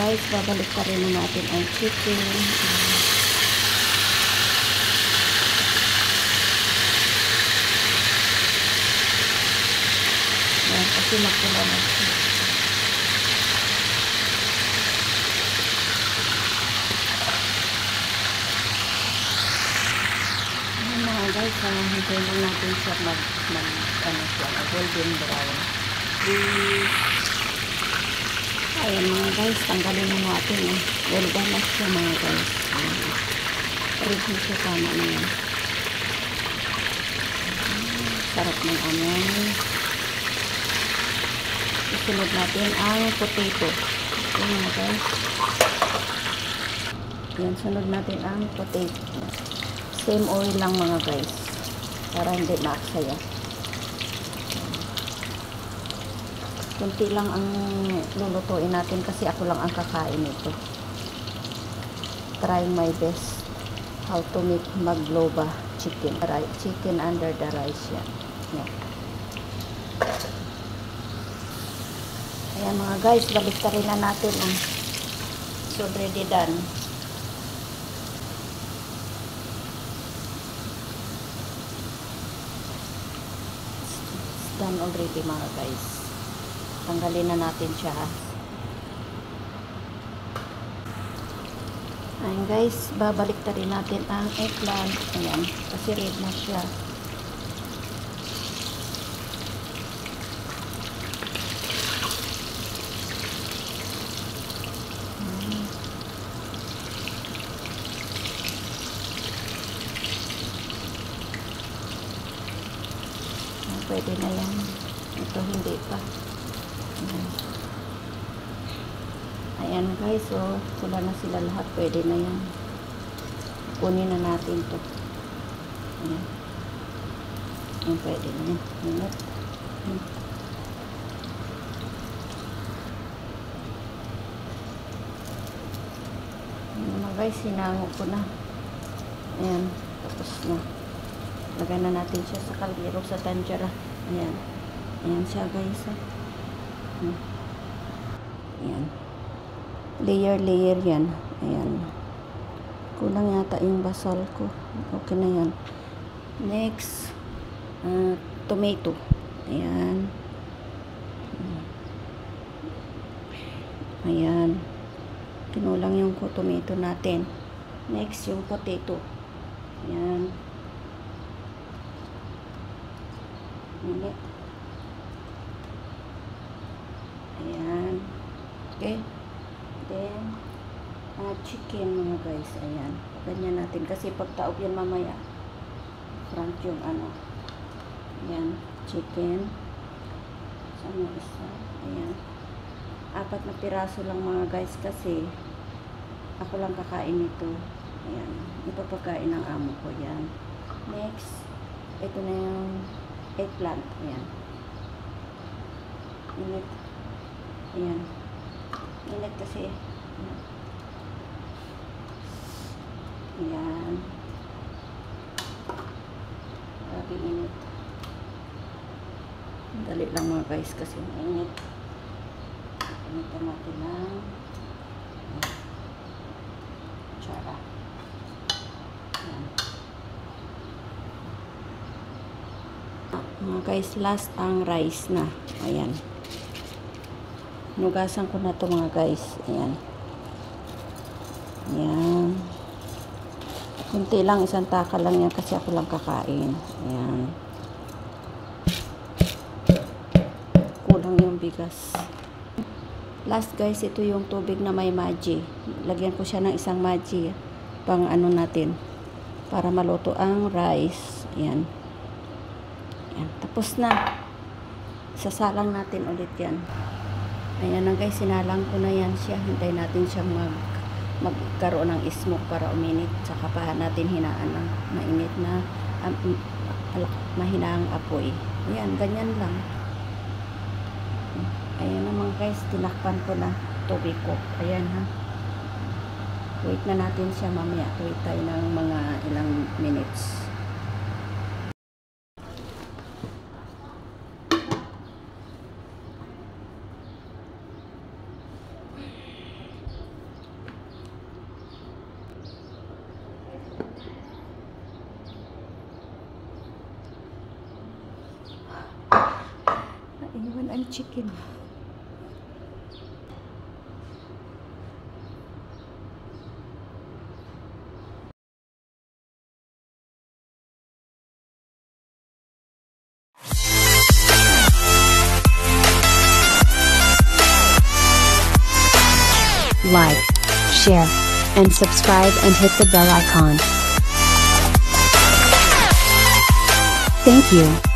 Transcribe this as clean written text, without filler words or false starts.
guys, babalik pa rin natin ang chicken. Yan, kasi makula na siya. Ayan mga guys, hintayin lang natin siya golden brown. Ayan mga guys, tanggalin na natin. Well done na siya mga guys. Red na siya, tama na yan. Sarap ng amoy. Isunod natin ang potato. Okay mga guys. Yan, sunod natin ang potato. Same oil lang mga guys. Para hindi maaksaya. Kunti lang ang lulutuin natin kasi ako lang ang kakain nito. Trying my best how to make magloba chicken. Chicken under the rice yan. Yan. Ayan mga guys, balik ka rin na natin ang so already done. It's done already mga guys. Tanggalin na natin siya ha. Ayan guys, babalik na rin natin ang eggplant. Ayan, kasi red na siya. Pwede na yan. Ito hindi pa. Ayan guys, so sila na sila lahat, pwede na yan. Kunin na natin to. Ayan. Ayan, pwede na yan. Ayan. Ayan mga guys, sinango ko na. Ayan, tapos na. Lagyan na natin siya sa kaldero, sa tanjara. Ayan. Ayan siya guys. Ayan. Layer yan. Ayan. Kulang yata yung basal ko. Okay na yan. Next, tomato. Ayan. Ayan. Kinulang yung tomato natin. Next, yung potato. Ayan. Minute. Ayan. Okay. Then, chicken mga guys. Ayan. Ganyan natin. Kasi pagtaob yan mamaya. Front yung ano. Ayan. Chicken. Saan yung isa? Ayan. 4 na piraso lang mga guys. Kasi ako lang kakain nito. Ayan. Ito pagkain ng amo ko. Ayan. Next. Ito na yung eggplant. Ayan. Init. Ayan. Init kasi. Ayan. Grabe init. Dali lang mga guys kasi mainit. Initan natin ng tsara. Ayan. Mga guys, last ang rice na. Ayan. Nugasan ko na to mga guys. Ayan. Ayan. Kunti lang, isang taka lang yan kasi ako lang kakain. Ayan. Kulang yung bigas. Last guys, ito yung tubig na may maji. Lagyan ko siya ng isang maji pang ano natin para maluto ang rice. Ayan. Ayan. Tapos na. Sasalang natin ulit yan. Ayan na guys, sinalang ko na yan siya. Hintay natin siyang magkaroon ng smoke para uminit. Saka pa natin hinaan ng mainit na mahinang apoy. Ayan, ganyan lang. Ayan naman guys, tinakpan ko na tubig ko. Ayan ha. Wait na natin siya mamaya. Wait tayo ng mga ilang minutes. ang chicken. Like, share, and subscribe and hit the bell icon. Thank you.